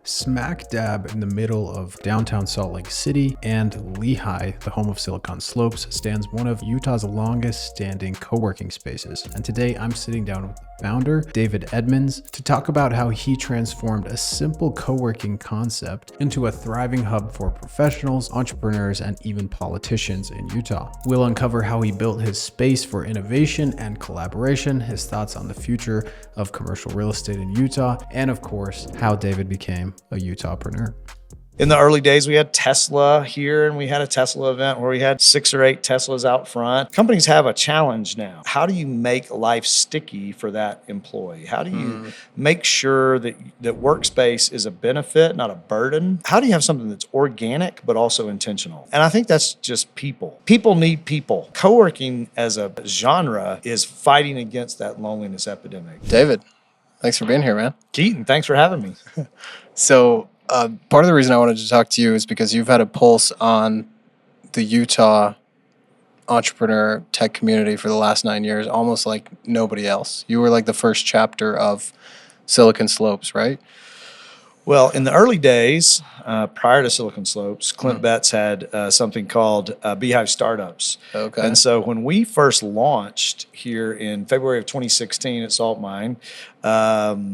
Smack dab in the middle of downtown Salt Lake City and Lehigh, the home of Silicon Slopes, stands one of Utah's longest standing co-working spaces. And today I'm sitting down with the founder, David Edmunds, to talk about how he transformed a simple co-working concept into a thriving hub for professionals, entrepreneurs, and even politicians in Utah. We'll uncover how he built his space for innovation and collaboration, his thoughts on the future of commercial real estate in Utah, and of course, how David became a UtahPreneur. In the early days, we had Tesla here, and we had a Tesla event where we had 6 or 8 Teslas out front. Companies have a challenge now. How do you make life sticky for that employee? How do you make sure that workspace is a benefit, not a burden? How do you have something that's organic but also intentional? And I think that's just people. People need people. Co-working as a genre is fighting against that loneliness epidemic. David, thanks for being here, man. Keaton, thanks for having me. So part of the reason I wanted to talk to you is because you've had a pulse on the Utah entrepreneur tech community for the last 9 years, almost like nobody else. You were like the first chapter of Silicon Slopes, right? Well, in the early days, prior to Silicon Slopes, Clint Betts had something called Beehive Startups. Okay. And so when we first launched here in February of 2016 at Salt Mine, I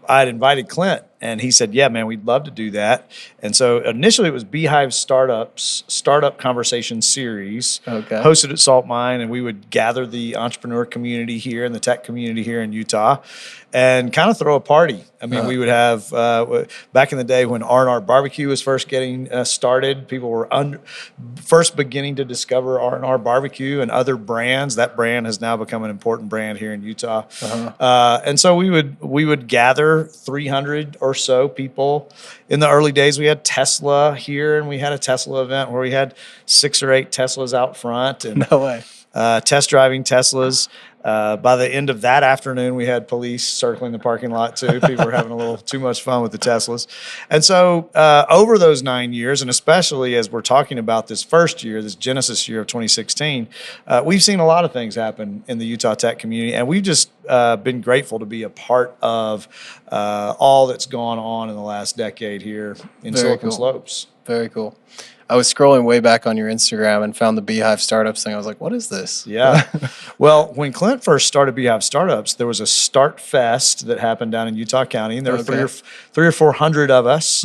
had invited Clint, and he said, yeah, man, we'd love to do that. And so initially it was Beehive Startups, Startup Conversation Series, hosted at Salt Mine, and we would gather the entrepreneur community here and the tech community here in Utah and kind of throw a party. I mean, we would have, back in the day when R&R Barbecue was first getting started, people were first beginning to discover R&R Barbecue and other brands. That brand has now become an important brand here in Utah. And so we would gather 300 or so people. In the early days, we had Tesla here, and we had a Tesla event where we had 6 or 8 Teslas out front. And, No way. Test driving Teslas. By the end of that afternoon, we had police circling the parking lot too. People were having a little too much fun with the Teslas. And so over those 9 years, and especially as we're talking about this first year, this Genesis year of 2016, we've seen a lot of things happen in the Utah tech community. And we've just been grateful to be a part of all that's gone on in the last decade here in Silicon Slopes. Very cool. I was scrolling way back on your Instagram and found the Beehive Startups thing. I was like, what is this? Yeah. Well, when Clint first started Beehive Startups, there was a Start Fest that happened down in Utah County, and there were 300 or 400 of us.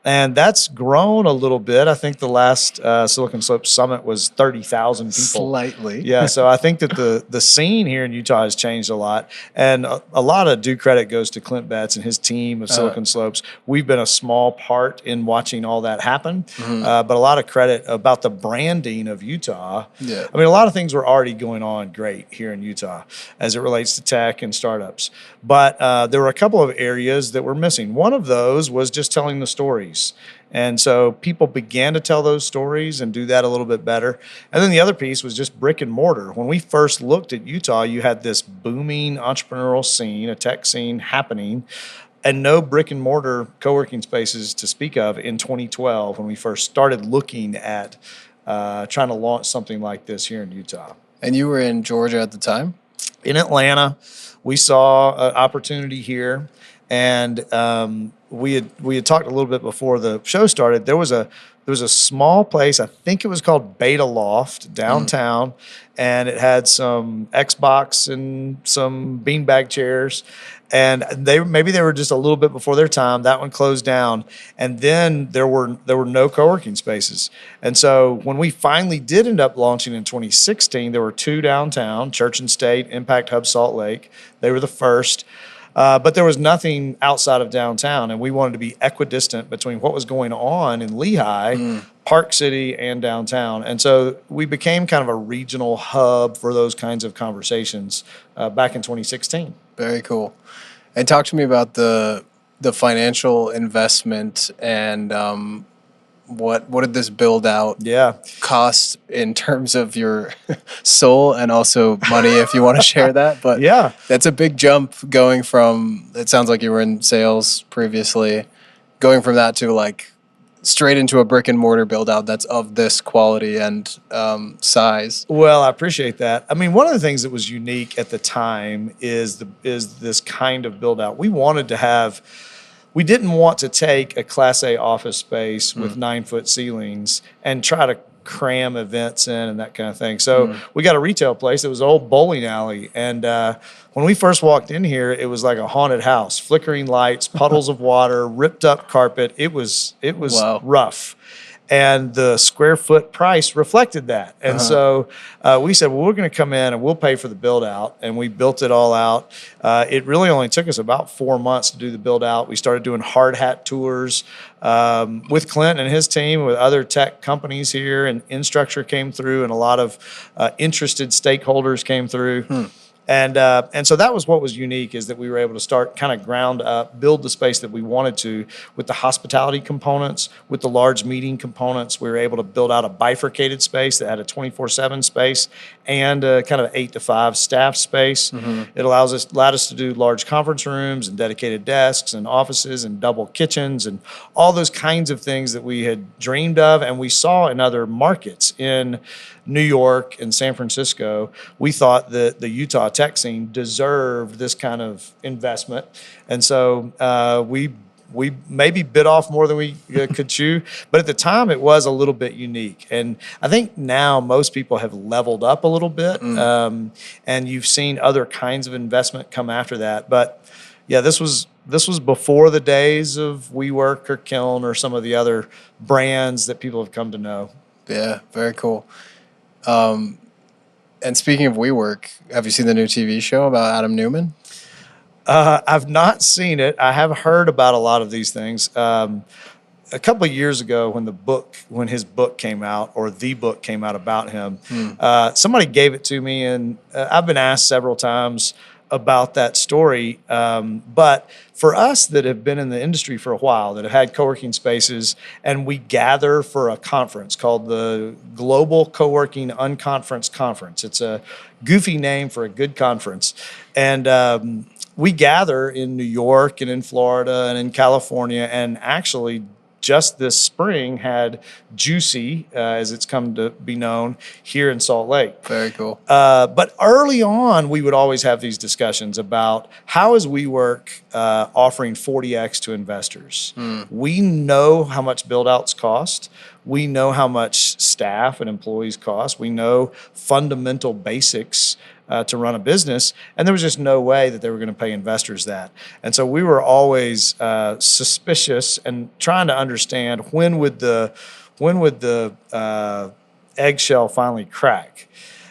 And that's grown a little bit. I think the last Silicon Slopes Summit was 30,000 people. Slightly. Yeah, so I think that the scene here in Utah has changed a lot. And a lot of due credit goes to Clint Betts and his team of Silicon Slopes. We've been a small part in watching all that happen, but a lot of credit about the branding of Utah. Yeah. I mean, a lot of things were already going on great here in Utah as it relates to tech and startups. But there were a couple of areas that were missing. One of those was just telling the stories. And so people began to tell those stories and do that a little bit better. And then the other piece was just brick and mortar. When we first looked at Utah, you had this booming entrepreneurial scene, a tech scene happening, and no brick and mortar co-working spaces to speak of in 2012 when we first started looking at trying to launch something like this here in Utah. And you were in Georgia at the time? In Atlanta, we saw an opportunity here. And we had talked a little bit before the show started. There was a small place, I think it was called Beta Loft downtown, and it had some Xbox and some beanbag chairs. And maybe they were just a little bit before their time. That one closed down, and then there were no co-working spaces. And so when we finally did end up launching in 2016, there were 2 downtown: Church and State, Impact Hub Salt Lake. They were the first. But there was nothing outside of downtown, and we wanted to be equidistant between what was going on in Lehigh, Park City, and downtown. And so we became kind of a regional hub for those kinds of conversations back in 2016. Very cool. And talk to me about the financial investment and what did this build out cost in terms of your soul and also money, if you want to share that. But that's a big jump going from, it sounds like you were in sales previously, going from that to like straight into a brick and mortar build out that's of this quality and size. Well, I appreciate that. I mean, one of the things that was unique at the time is this kind of build out. We wanted we didn't want to take a Class A office space with 9-foot ceilings and try to cram events in and that kind of thing. So we got a retail place. It was an old bowling alley. And when we first walked in here, it was like a haunted house, flickering lights, puddles of water, ripped up carpet. It was rough. And the square foot price reflected that. And so we said, well, we're going to come in and we'll pay for the build out. And we built it all out. It really only took us about 4 months to do the build out. We started doing hard hat tours with Clint and his team, with other tech companies here. And InStructure came through, and a lot of interested stakeholders came through. And so that was what was unique, is that we were able to start kind of ground up, build the space that we wanted to with the hospitality components, with the large meeting components. We were able to build out a bifurcated space that had a 24/7 space and a kind of 8 to 5 staff space. It allowed us to do large conference rooms and dedicated desks and offices and double kitchens and all those kinds of things that we had dreamed of and we saw in other markets in New York and San Francisco. We thought that the Utah tech scene deserved this kind of investment. And so we maybe bit off more than we could chew. But at the time, it was a little bit unique. And I think now most people have leveled up a little bit. And you've seen other kinds of investment come after that. But yeah, this was before the days of WeWork or Kiln or some of the other brands that people have come to know. Yeah, very cool. And speaking of WeWork, have you seen the new TV show about Adam Newman? I've not seen it. I have heard about a lot of these things. A couple of years ago, when his book came out, or the book came out about him, somebody gave it to me, and I've been asked several times about that story. But for us that have been in the industry for a while, that have had co-working spaces, and we gather for a conference called the Global Co-working Unconference Conference. It's a goofy name for a good conference. And we gather in New York and in Florida and in California, and actually just this spring had Juicy, as it's come to be known, here in Salt Lake. Very cool. But early on, we would always have these discussions about how is WeWork offering 40X to investors. We know how much build-outs cost. We know how much staff and employees cost. We know fundamental basics to run a business, and there was just no way that they were going to pay investors that. And so we were always suspicious and trying to understand when would the eggshell finally crack.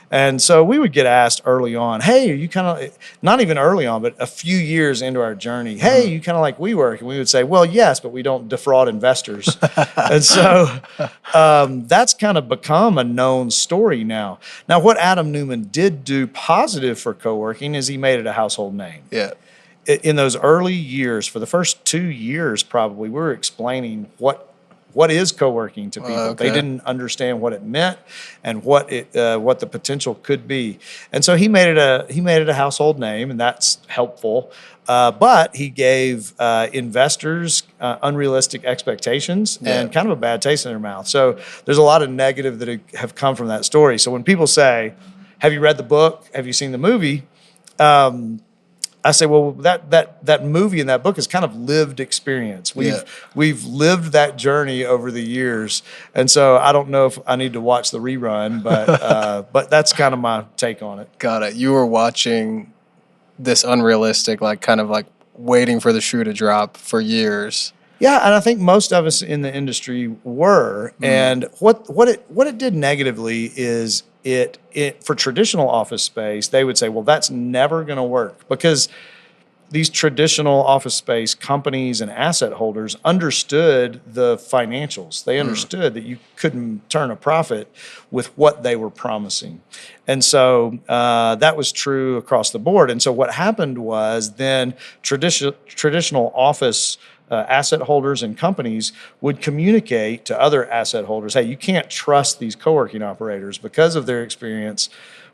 And so we would get asked early on, hey, are you kind of, not even early on, but a few years into our journey, hey, you kind of like WeWork? And we would say, well, yes, but we don't defraud investors. And so that's kind of become a known story now. Now, what Adam Newman did do positive for co-working is he made it a household name. Yeah. In those early years, for the first 2 years probably, we were explaining what is co-working to people. Okay. They didn't understand what it meant and what the potential could be. And so he made it a household name, and that's helpful. But he gave investors unrealistic expectations and kind of a bad taste in their mouth. So there's a lot of negative that have come from that story. So when people say, have you read the book? Have you seen the movie? I say, well, that movie and that book is kind of lived experience. We've lived that journey over the years, and so I don't know if I need to watch the rerun, but that's kind of my take on it. Got it. You were watching this unrealistic, kind of waiting for the shoe to drop for years. Yeah, and I think most of us in the industry were. And what it did negatively is it for traditional office space, they would say, well, that's never going to work, because these traditional office space companies and asset holders understood the financials. They understood that you couldn't turn a profit with what they were promising. And so that was true across the board. And so what happened was then traditional office asset holders and companies would communicate to other asset holders, hey, you can't trust these co-working operators because of their experience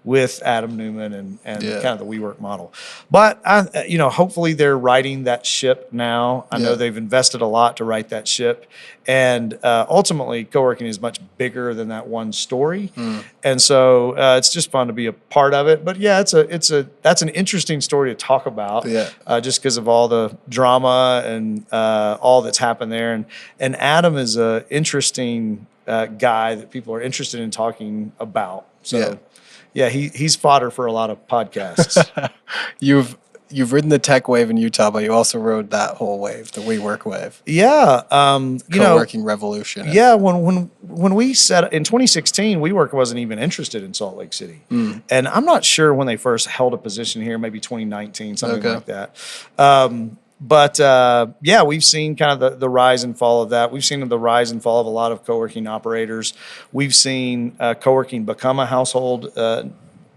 with Adam Newman and kind of the WeWork model. But hopefully they're righting that ship now. I know they've invested a lot to right that ship, and ultimately coworking is much bigger than that one story. And so it's just fun to be a part of it. But yeah, that's an interesting story to talk about, just because of all the drama and all that's happened there. And Adam is a interesting guy that people are interested in talking about. So he's fodder for a lot of podcasts. You've ridden the tech wave in Utah, but you also rode that whole wave, the WeWork wave. Yeah. Co-working revolution. Yeah. When we set in 2016, WeWork wasn't even interested in Salt Lake City. And I'm not sure when they first held a position here, maybe 2019, something like that. But we've seen kind of the rise and fall of that. We've seen the rise and fall of a lot of co-working operators. We've seen co-working become a household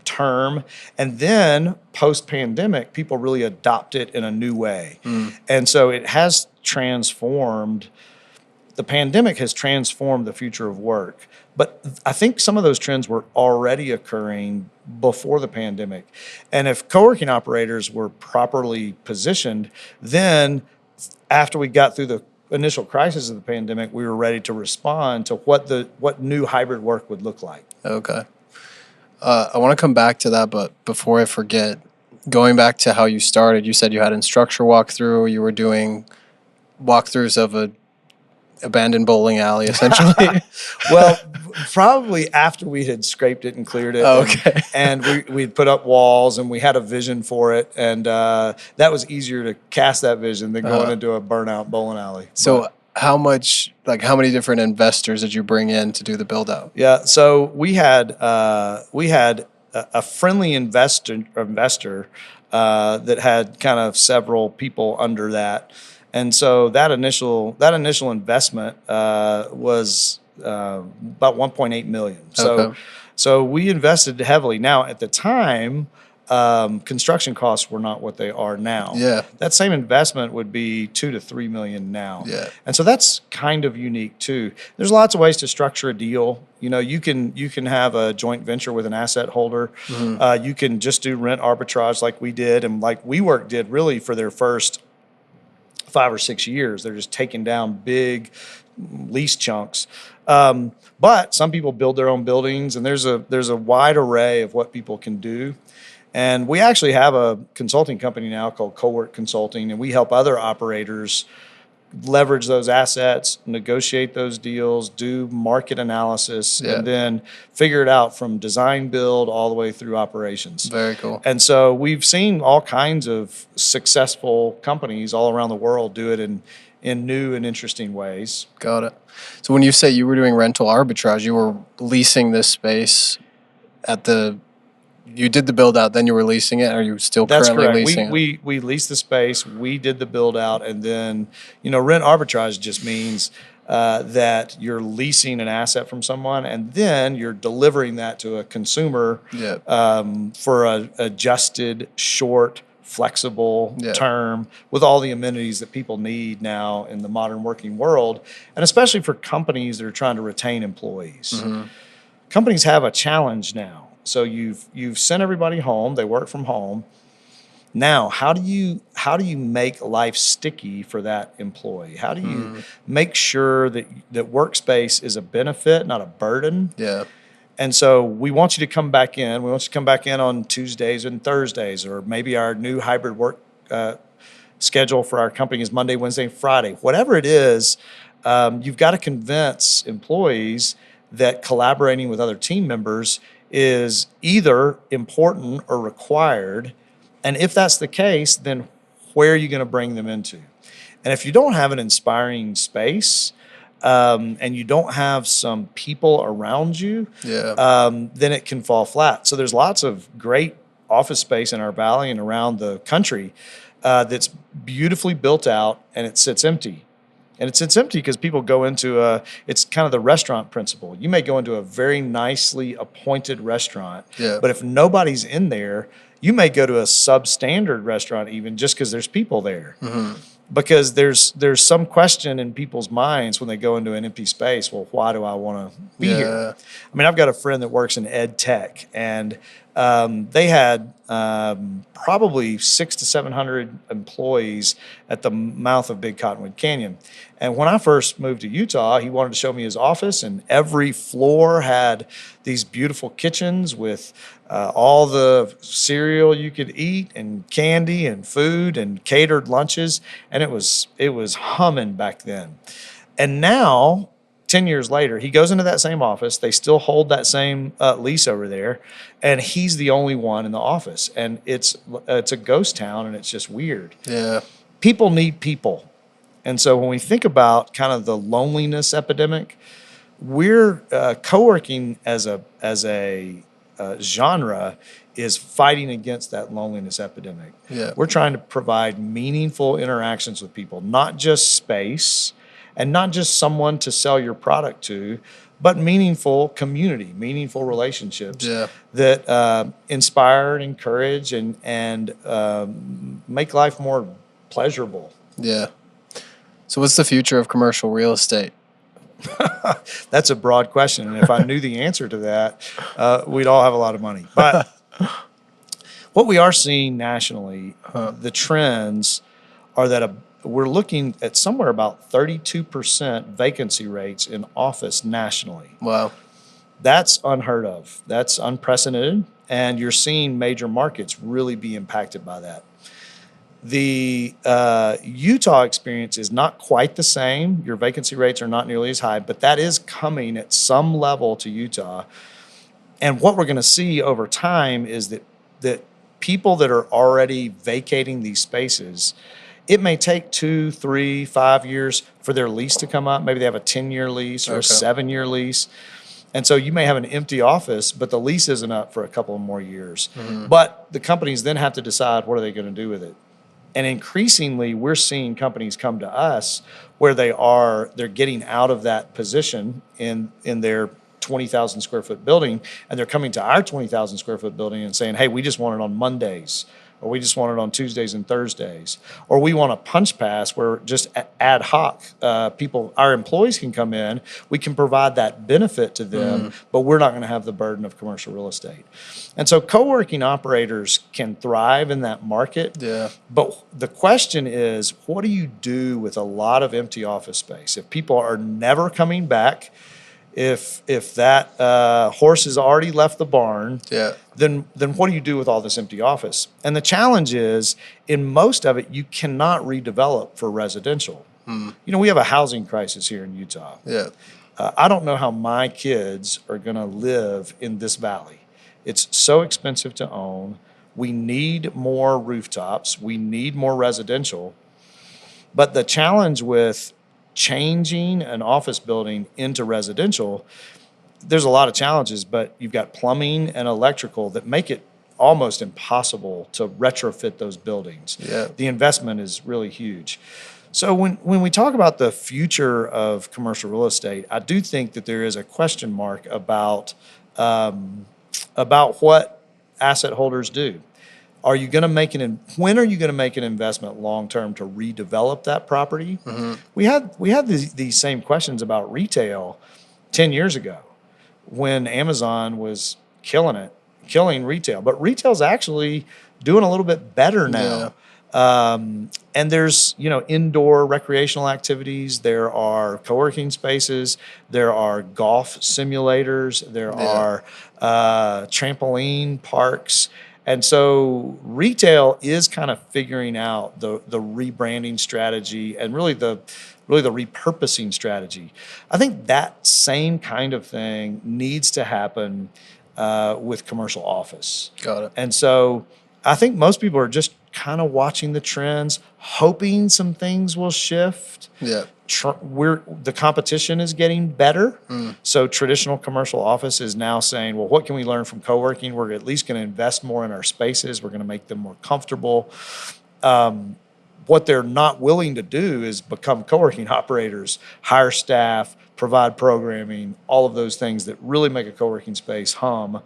term, and then post-pandemic, people really adopt it in a new way. And so it has transformed. The pandemic has transformed the future of work. But I think some of those trends were already occurring before the pandemic. And if co-working operators were properly positioned, then after we got through the initial crisis of the pandemic, we were ready to respond to what new hybrid work would look like. Okay. I want to come back to that, but before I forget, going back to how you started, you said you had instructor walkthrough, you were doing walkthroughs of a abandoned bowling alley, essentially. Well, probably after we had scraped it and cleared it. Okay. And we'd put up walls, and we had a vision for it. And that was easier to cast that vision than going into a burnout bowling alley. So how many different investors did you bring in to do the build out? Yeah. So we had a friendly investor that had kind of several people under that. And so that initial investment was about $1.8 million. So we invested heavily. Now at the time, construction costs were not what they are now. Yeah. That same investment would be $2 to $3 million now. Yeah. And so that's kind of unique too. There's lots of ways to structure a deal. You can have a joint venture with an asset holder. You can just do rent arbitrage like we did, and like WeWork did really for their first 5 or 6 years. They're just taking down big lease chunks. But some people build their own buildings, and there's a wide array of what people can do. And we actually have a consulting company now called Cowork Consulting, and we help other operators leverage those assets, negotiate those deals, do market analysis, and then figure it out from design build all the way through operations. Very cool. And so we've seen all kinds of successful companies all around the world do it in new and interesting ways. Got it. So when you say you were doing rental arbitrage, you were leasing this space you did the build out, then you were leasing it. Or are you still currently leasing it? We leased the space, we did the build out, and then, rent arbitrage just means that you're leasing an asset from someone, and then you're delivering that to a consumer for a adjusted, short, flexible term with all the amenities that people need now in the modern working world, and especially for companies that are trying to retain employees. Companies have a challenge now. So you've sent everybody home, they work from home. Now, how do you make life sticky for that employee? How do you make sure that workspace is a benefit, not a burden? Yeah. And so we want you to come back in. We want you to come back in on Tuesdays and Thursdays, or maybe our new hybrid work schedule for our company is Monday, Wednesday, and Friday. Whatever it is, you've got to convince employees that collaborating with other team members is either important or required. And if that's the case, then where are you going to bring them into? And if you don't have an inspiring space, and you don't have some people around you, then it can fall flat. So there's lots of great office space in our valley and around the country that's beautifully built out, and it sits empty. And it sits empty because people go into it's kind of the restaurant principle. You may go into a very nicely appointed restaurant, but if nobody's in there, you may go to a substandard restaurant even just because there's people there. because there's some question in people's minds when they go into an empty space. Well, why do I want to be here? I mean, I've got a friend that works in ed tech, and they had probably 600 to 700 employees at the mouth of Big Cottonwood Canyon. And when I first moved to Utah, he wanted to show me his office, and every floor had these beautiful kitchens with all the cereal you could eat and candy and food and catered lunches. And it was humming back then. And now, 10 years later, he goes into that same office. They still hold that same lease over there, and he's the only one in the office. And it's a ghost town, and it's just weird. Yeah. People need people. And so when we think about kind of the loneliness epidemic, we're co-working as a genre is fighting against that loneliness epidemic. Yeah. We're trying to provide meaningful interactions with people, not just space and not just someone to sell your product to, but meaningful community, meaningful relationships that inspire and encourage and make life more pleasurable. Yeah. So what's the future of commercial real estate? That's a broad question. And if I knew the answer to that, we'd all have a lot of money. But what we are seeing nationally, the trends are that we're looking at somewhere about 32% vacancy rates in office nationally. Wow. That's unheard of. That's unprecedented. And you're seeing major markets really be impacted by that. The Utah experience is not quite the same. Your vacancy rates are not nearly as high, but that is coming at some level to Utah. And what we're going to see over time is that people that are already vacating these spaces, it may take 2, 3, 5 years for their lease to come up. Maybe they have a 10-year lease or a 7-year lease. And so you may have an empty office, but the lease isn't up for a couple more years. Mm-hmm. But the companies then have to decide what are they going to do with it. And increasingly, we're seeing companies come to us where they're getting out of that position in their 20,000 square foot building, and they're coming to our 20,000 square foot building and saying, hey, we just want it on Mondays, or we just want it on Tuesdays and Thursdays, or we want a punch pass where just ad hoc our employees can come in, we can provide that benefit to them, but we're not going to have the burden of commercial real estate. And so co-working operators can thrive in that market. Yeah. But the question is, what do you do with a lot of empty office space? If people are never coming back, if that horse has already left the barn, then what do you do with all this empty office? And the challenge is, in most of it, you cannot redevelop for residential. You know, we have a housing crisis here in Utah. Yeah. I don't know how my kids are going to live in this valley. It's so expensive to own. We need more rooftops. We need more residential. But the challenge with changing an office building into residential, there's a lot of challenges, but you've got plumbing and electrical that make it almost impossible to retrofit those buildings. Yeah. The investment is really huge. So when we talk about the future of commercial real estate, I do think that there is a question mark about what asset holders do. Are you going to when are you going to make an investment long term to redevelop that property? Mm-hmm. We had these same questions about retail 10 years ago when Amazon was killing retail. But retail's actually doing a little bit better now. Yeah. And there's, indoor recreational activities. There are co-working spaces. There are golf simulators. There are trampoline parks. And so retail is kind of figuring out the rebranding strategy and really the repurposing strategy. I think that same kind of thing needs to happen with commercial office. Got it. And so I think most people are just kind of watching the trends, hoping some things will shift. Yeah. The competition is getting better. So traditional commercial office is now saying, well, what can we learn from co-working? We're at least going to invest more in our spaces. We're going to make them more comfortable. What they're not willing to do is become co-working operators, hire staff, provide programming, all of those things that really make a co-working space hum.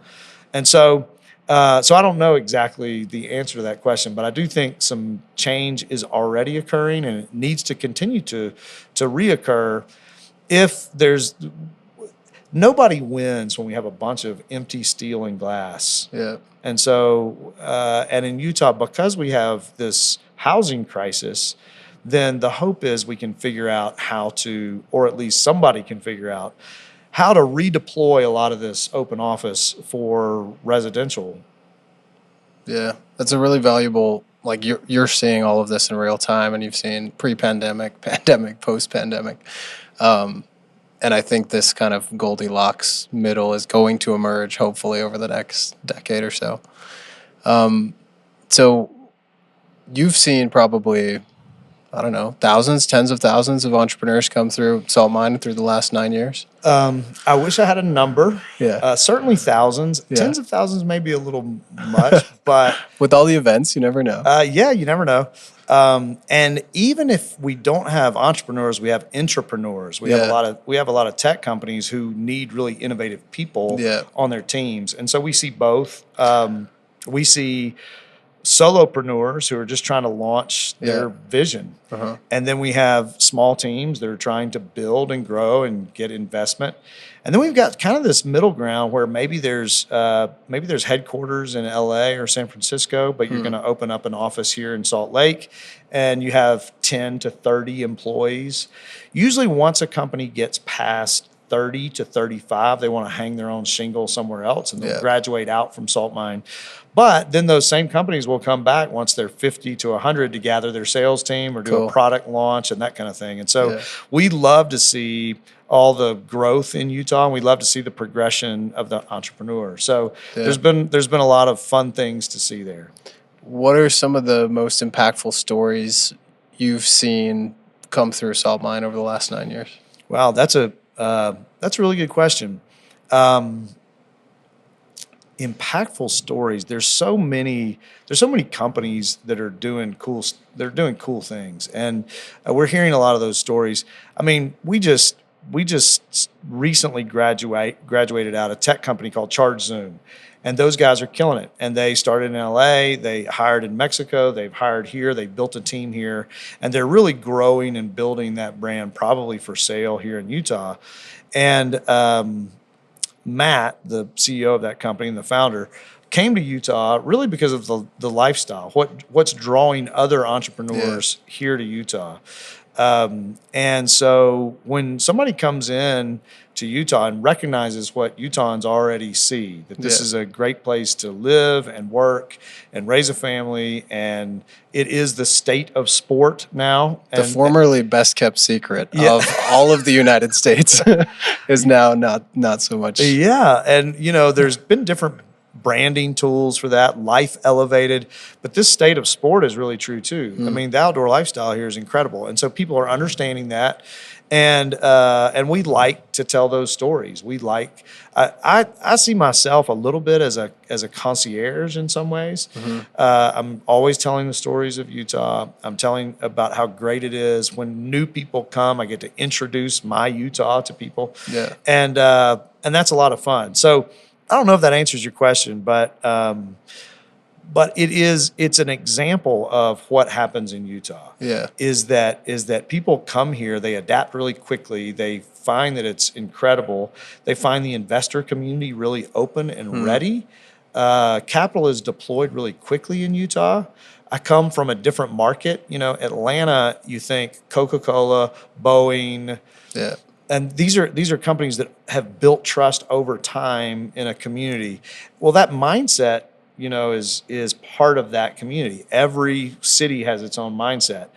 And so So I don't know exactly the answer to that question, but I do think some change is already occurring, and it needs to continue to reoccur. If there's nobody wins when we have a bunch of empty steel and glass. Yeah. And so, and in Utah, because we have this housing crisis, then the hope is we can figure out how to, or at least somebody can figure out how to redeploy a lot of this open office for residential. Yeah, that's a really valuable, like you're seeing all of this in real time, and you've seen pre-pandemic, pandemic, post-pandemic. And I think this kind of Goldilocks middle is going to emerge, hopefully, over the next decade or so. So you've seen probably, I don't know, thousands, tens of thousands of entrepreneurs come through Salt Mine through the last 9 years? I wish I had a number. Yeah. Certainly thousands. Yeah. Tens of thousands may be a little much, but with all the events, you never know. Yeah, you never know. And even if we don't have entrepreneurs, we have intrapreneurs. We have a lot of tech companies who need really innovative people on their teams, and so we see both. We see solopreneurs who are just trying to launch their vision, and then we have small teams that are trying to build and grow and get investment. And then we've got kind of this middle ground where maybe there's headquarters in LA or San Francisco, but you're going to open up an office here in Salt Lake, and you have 10 to 30 employees. Usually once a company gets past 30 to 35, they want to hang their own shingle somewhere else, and they'll graduate out from Salt Mine. But then those same companies will come back once they're 50 to 100 to gather their sales team or do a product launch and that kind of thing. And so we love to see all the growth in Utah, and we love to see the progression of the entrepreneur. So there's been a lot of fun things to see there. What are some of the most impactful stories you've seen come through Salt Mine over the last 9 years? Wow, that's a really good question. Impactful stories. There's so many companies that are doing cool things, and we're hearing a lot of those stories. I mean, we just recently graduated out a tech company called Charge Zoom, and those guys are killing it. And they started in LA, they hired in Mexico, they've hired here, they built a team here, and they're really growing and building that brand probably for sale here in Utah. And Matt, the CEO of that company and the founder, came to Utah really because of the lifestyle, what's drawing other entrepreneurs here to Utah. And so when somebody comes in to Utah and recognizes what Utahns already see, that this is a great place to live and work and raise a family, and it is the state of sport now. The formerly best kept secret of all of the United States is now not so much. Yeah, and there's been different branding tools for that, life elevated, but this state of sport is really true too. I mean, the outdoor lifestyle here is incredible, and so people are understanding that, and we like to tell those stories. We like, I see myself a little bit as a concierge in some ways. I'm always telling the stories of Utah. I'm telling about how great it is when new people come. I get to introduce my Utah to people, and that's a lot of fun. So I don't know if that answers your question, but it's an example of what happens in Utah. Is that people come here, they adapt really quickly, they find that it's incredible, they find the investor community really open and ready. Capital is deployed really quickly in Utah. I come from a different market. Atlanta, you think Coca-Cola, Boeing. And these are companies that have built trust over time in a community. Well, that mindset, is part of that community. Every city has its own mindset.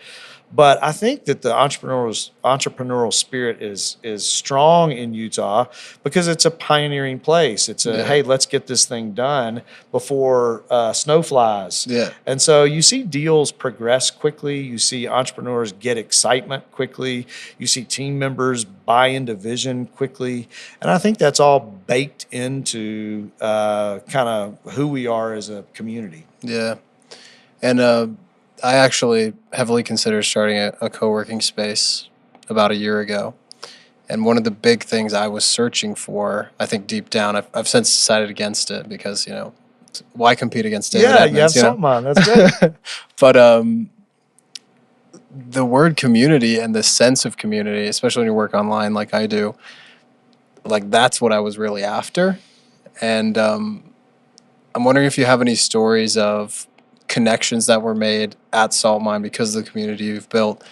But I think that the entrepreneurial spirit is strong in Utah because it's a pioneering place. It's hey, let's get this thing done before snow flies. And so you see deals progress quickly. You see entrepreneurs get excitement quickly. You see team members buy into vision quickly. And I think that's all baked into kind of who we are as a community. And I actually heavily considered starting a co-working space about a year ago. And one of the big things I was searching for, I think deep down, I've since decided against it because, Why compete against David Yeah, Edmunds? you have SaltMine. That's great. But the word community and the sense of community, especially when you work online like I do, like that's what I was really after. And I'm wondering if you have any stories of connections that were made at SaltMine because of the community you've built.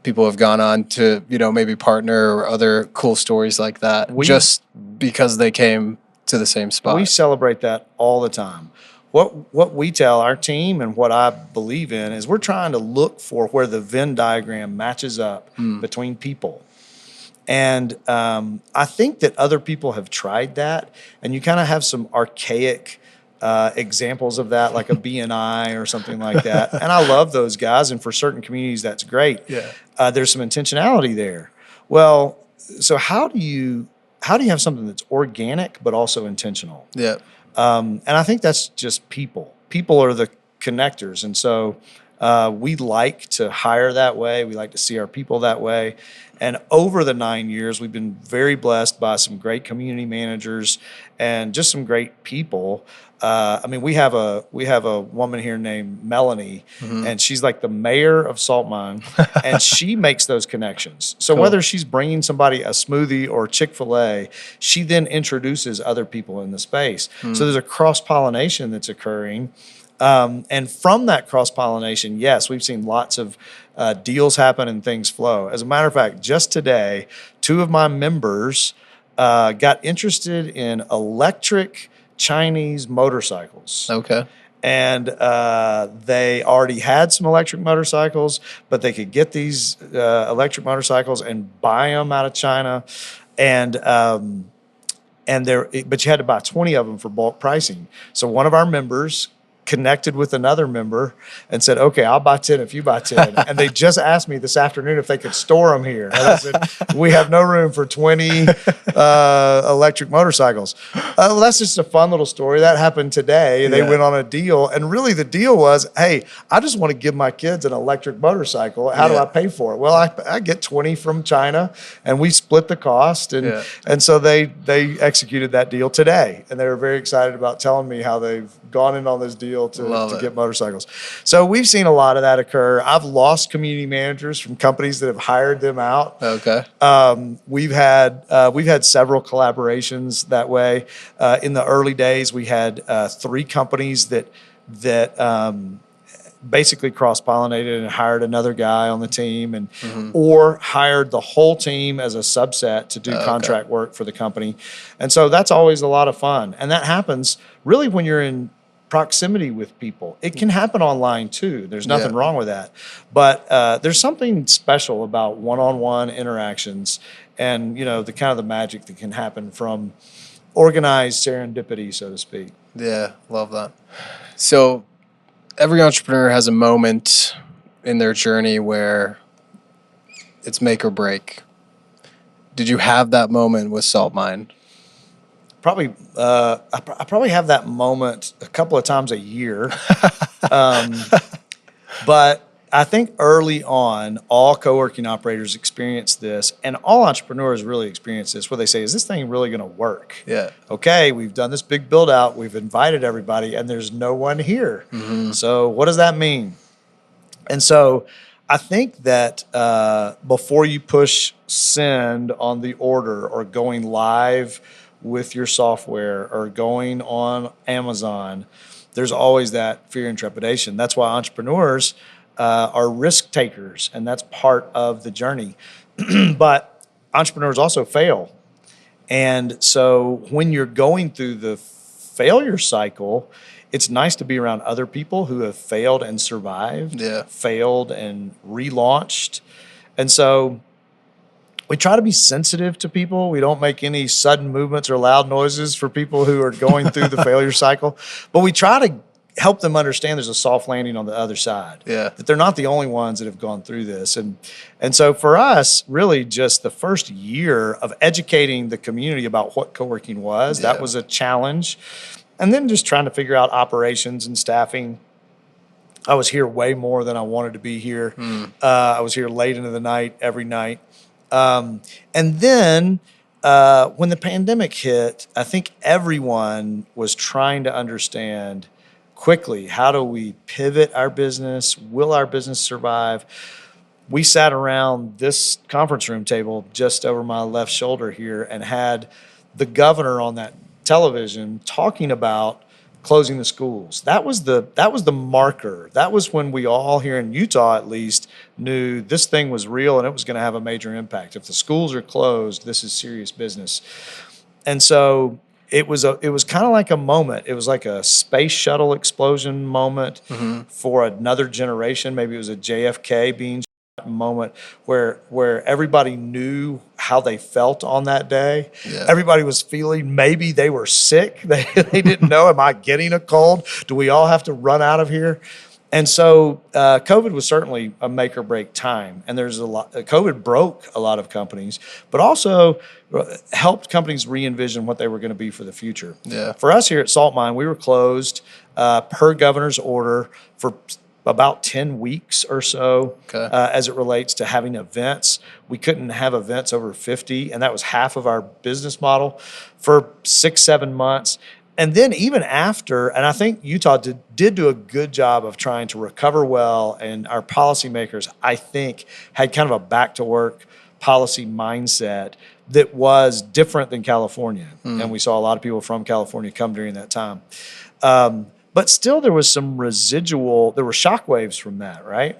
People have gone on to, maybe partner or other cool stories like that just because they came to the same spot. We celebrate that all the time. What we tell our team and what I believe in is we're trying to look for where the Venn diagram matches up between people. And I think that other people have tried that, and you kind of have some archaic examples of that, like a BNI or something like that. And I love those guys, and for certain communities, that's great. Yeah. There's some intentionality there. Well, so how do you have something that's organic but also intentional? Yeah. And I think that's just people. People are the connectors. And so we like to hire that way. We like to see our people that way. And over the 9 years, we've been very blessed by some great community managers and just some great people. We have a woman here named Melanie, and she's like the mayor of SaltMine, and she makes those connections. So whether she's bringing somebody a smoothie or Chick-fil-A, she then introduces other people in the space. So there's a cross-pollination that's occurring. And from that cross-pollination, yes, we've seen lots of deals happen and things flow. As a matter of fact, just today, 2 of my members got interested in electric Chinese motorcycles. Okay. And they already had some electric motorcycles, but they could get these electric motorcycles and buy them out of China. But you had to buy 20 of them for bulk pricing. So one of our members connected with another member and said, okay, I'll buy 10 if you buy 10. And they just asked me this afternoon if they could store them here. And I said, we have no room for 20 electric motorcycles. Well, that's just a fun little story. That happened today. They went on a deal. And really the deal was, hey, I just want to give my kids an electric motorcycle. How do I pay for it? Well, I get 20 from China, and we split the cost. And so they executed that deal today. And they were very excited about telling me how they've gone in on this deal to get motorcycles. So we've seen a lot of that occur. I've lost community managers from companies that have hired them out. Okay. We've had several collaborations that way. In the early days, we had 3 companies that basically cross-pollinated and hired another guy on the team, and or hired the whole team as a subset to do contract work for the company. And so that's always a lot of fun. And that happens really when you're in proximity with people. It can happen online too. There's nothing wrong with that. But there's something special about one-on-one interactions and, the kind of the magic that can happen from organized serendipity, so to speak. Yeah, love that. So every entrepreneur has a moment in their journey where it's make or break. Did you have that moment with SaltMine? Probably, I probably have that moment a couple of times a year. But I think early on, all co-working operators experience this, and all entrepreneurs really experience this, where they say, is this thing really going to work? Yeah. Okay, we've done this big build out, we've invited everybody, and there's no one here. So what does that mean? And so I think that before you push send on the order or going live with your software or going on Amazon, there's always that fear and trepidation. That's why entrepreneurs are risk takers, and that's part of the journey. But entrepreneurs also fail. And so when you're going through the failure cycle, it's nice to be around other people who have failed and survived, failed and relaunched. And so we try to be sensitive to people. We don't make any sudden movements or loud noises for people who are going through the failure cycle. But we try to help them understand there's a soft landing on the other side. That they're not the only ones that have gone through this. And so for us, really just the first year of educating the community about what co-working was, that was a challenge. And then just trying to figure out operations and staffing. I was here way more than I wanted to be here. I was here late into the night every night. And then When the pandemic hit, I think everyone was trying to understand quickly, how do we pivot our business? Will our business survive? We sat around this conference room table just over my left shoulder here and had the governor on that television talking about closing the schools. That was the marker. That was when we all here in Utah, at least, knew this thing was real and it was going to have a major impact. If the schools are closed, this is serious business. And so it was kind of like a moment. It was like a space shuttle explosion moment for another generation. Maybe it was a JFK being moment where everybody knew how they felt on that day. Yeah. Everybody was feeling maybe they were sick. They didn't know, am I getting a cold? Do we all have to run out of here? And so COVID was certainly a make or break time. And there's a lot, COVID broke a lot of companies, but also helped companies re-envision what they were going to be for the future. Yeah. For us here at Salt Mine, we were closed per governor's order for about 10 weeks or so. Okay. As it relates to having events. We couldn't have events over 50, and that was half of our business model for 6-7 months. And then even after, and I think Utah did do a good job of trying to recover well, and our policymakers, I think, had kind of a back-to-work policy mindset that was different than California. And we saw a lot of people from California come during that time. But still, there was some residual, there were shockwaves from that, right?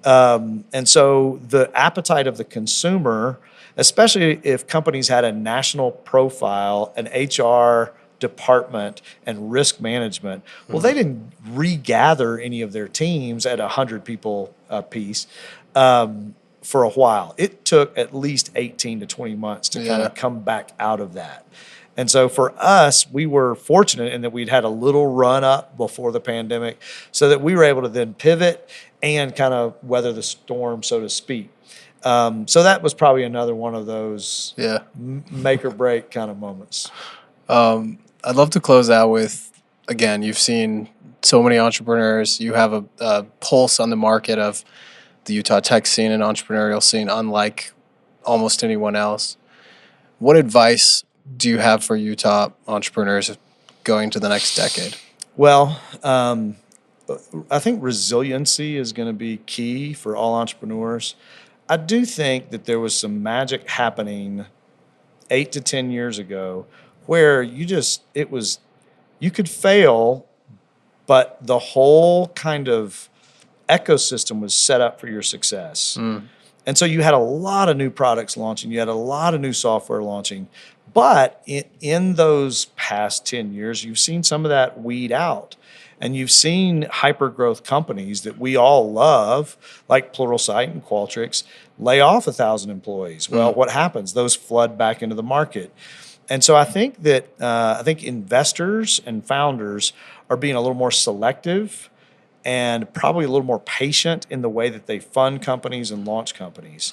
And so the appetite of the consumer, especially if companies had a national profile, an HR department, and risk management, well, they didn't regather any of their teams at 100 people apiece for a while. It took at least 18 to 20 months to kind of come back out of that. And so for us, we were fortunate in that we'd had a little run up before the pandemic so that we were able to then pivot and kind of weather the storm, so to speak. So that was probably another one of those make or break kind of moments. I'd love to close out with, again, you've seen so many entrepreneurs. You have a pulse on the market of the Utah tech scene and entrepreneurial scene, unlike almost anyone else. What advice do you have for Utah entrepreneurs going to the next decade? Well, I think resiliency is going to be key for all entrepreneurs. I do think that there was some magic happening 8 to 10 years ago where you could fail, but the whole kind of ecosystem was set up for your success. And so you had a lot of new products launching. You had a lot of new software launching. But in those past 10 years, you've seen some of that weed out. And you've seen hyper-growth companies that we all love, like Pluralsight and Qualtrics, lay off 1,000 employees. Well, what happens? Those flood back into the market. And so I think that investors and founders are being a little more selective and probably a little more patient in the way that they fund companies and launch companies.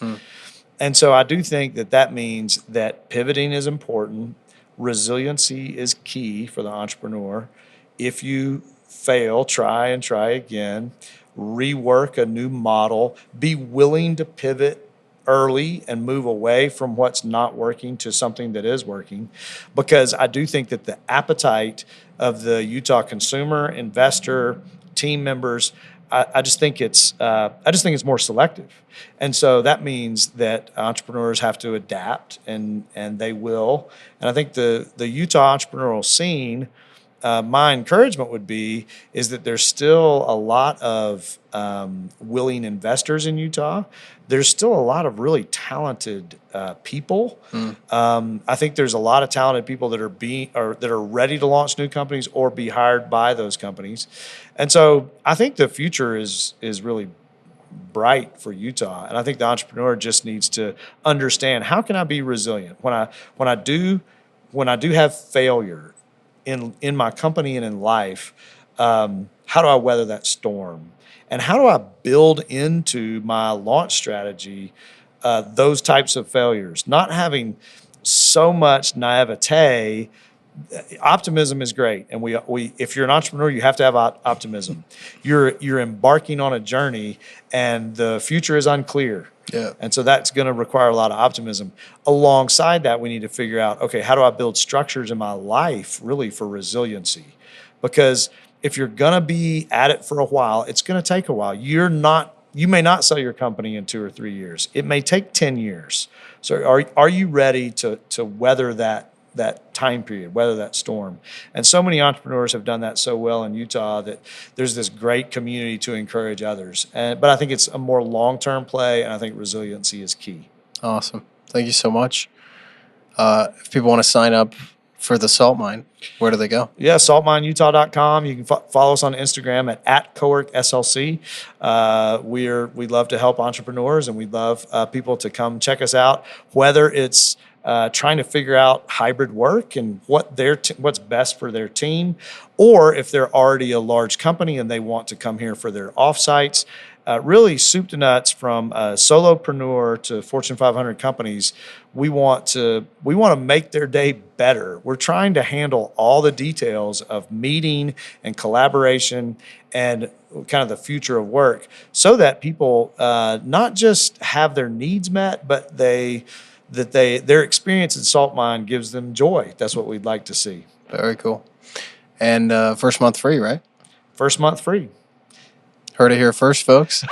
And so I do think that means that pivoting is important. Resiliency is key for the entrepreneur. If you fail, try and try again. Rework a new model. Be willing to pivot early and move away from what's not working to something that is working. Because I do think that the appetite of the Utah consumer, investor, team members, I just think it's more selective. And so that means that entrepreneurs have to adapt, and they will. And I think the Utah entrepreneurial scene, my encouragement would be is that there's still a lot of willing investors in Utah. There's still a lot of really talented people. I think there's a lot of talented people that are ready to launch new companies or be hired by those companies. And so I think the future is really bright for Utah. And I think the entrepreneur just needs to understand, how can I be resilient when I do have failure in my company and in life? How do I weather that storm? And how do I build into my launch strategy those types of failures? Not having so much naivete optimism is great, and we if you're an entrepreneur, you have to have optimism. You're embarking on a journey, and the future is unclear. Yeah. And so that's going to require a lot of optimism. Alongside that, we need to figure out, okay, how do I build structures in my life really for resiliency? Because if you're going to be at it for a while, it's going to take a while. You may not sell your company in 2 or 3 years. It may take 10 years. So are you ready to weather that time period, weather that storm? And so many entrepreneurs have done that so well in Utah that there's this great community to encourage others. But I think it's a more long-term play, and I think resiliency is key. Awesome. Thank you so much. If people want to sign up for the salt mine, where do they go? Yeah, saltmineutah.com. You can follow us on Instagram at CoworkSLC. We love to help entrepreneurs, and we love people to come check us out, whether it's trying to figure out hybrid work and what's best for their team, or if they're already a large company and they want to come here for their offsites. Really, soup to nuts, from solopreneur to Fortune 500 companies. We want to make their day better. We're trying to handle all the details of meeting and collaboration and kind of the future of work, so that people not just have their needs met, but their experience in Salt Mine gives them joy. That's what we'd like to see. Very cool. And first month free, right? First month free. Heard it here first, folks.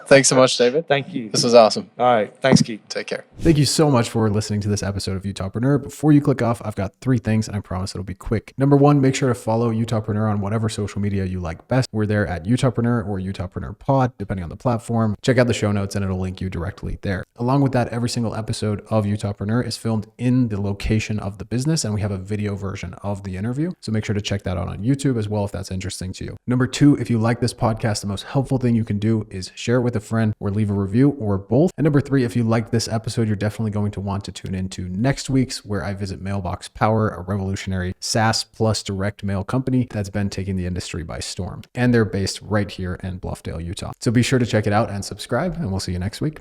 Thanks so much, David. Thank you. This was awesome. All right. Thanks, Keith. Take care. Thank you so much for listening to this episode of UtahPreneur. Before you click off, I've got 3 things, and I promise it'll be quick. Number 1, make sure to follow UtahPreneur on whatever social media you like best. We're there at UtahPreneur or UtahPreneur Pod, depending on the platform. Check out the show notes, and it'll link you directly there. Along with that, every single episode of UtahPreneur is filmed in the location of the business, and we have a video version of the interview. So make sure to check that out on YouTube as well if that's interesting to you. Number 2, if you like this podcast, the most helpful thing you can do is share it with a friend or leave a review, or both. And number 3, if you like this episode, you're definitely going to want to tune into next week's, where I visit Mailbox Power, a revolutionary SaaS plus direct mail company that's been taking the industry by storm. And they're based right here in Bluffdale, Utah. So be sure to check it out and subscribe, and we'll see you next week.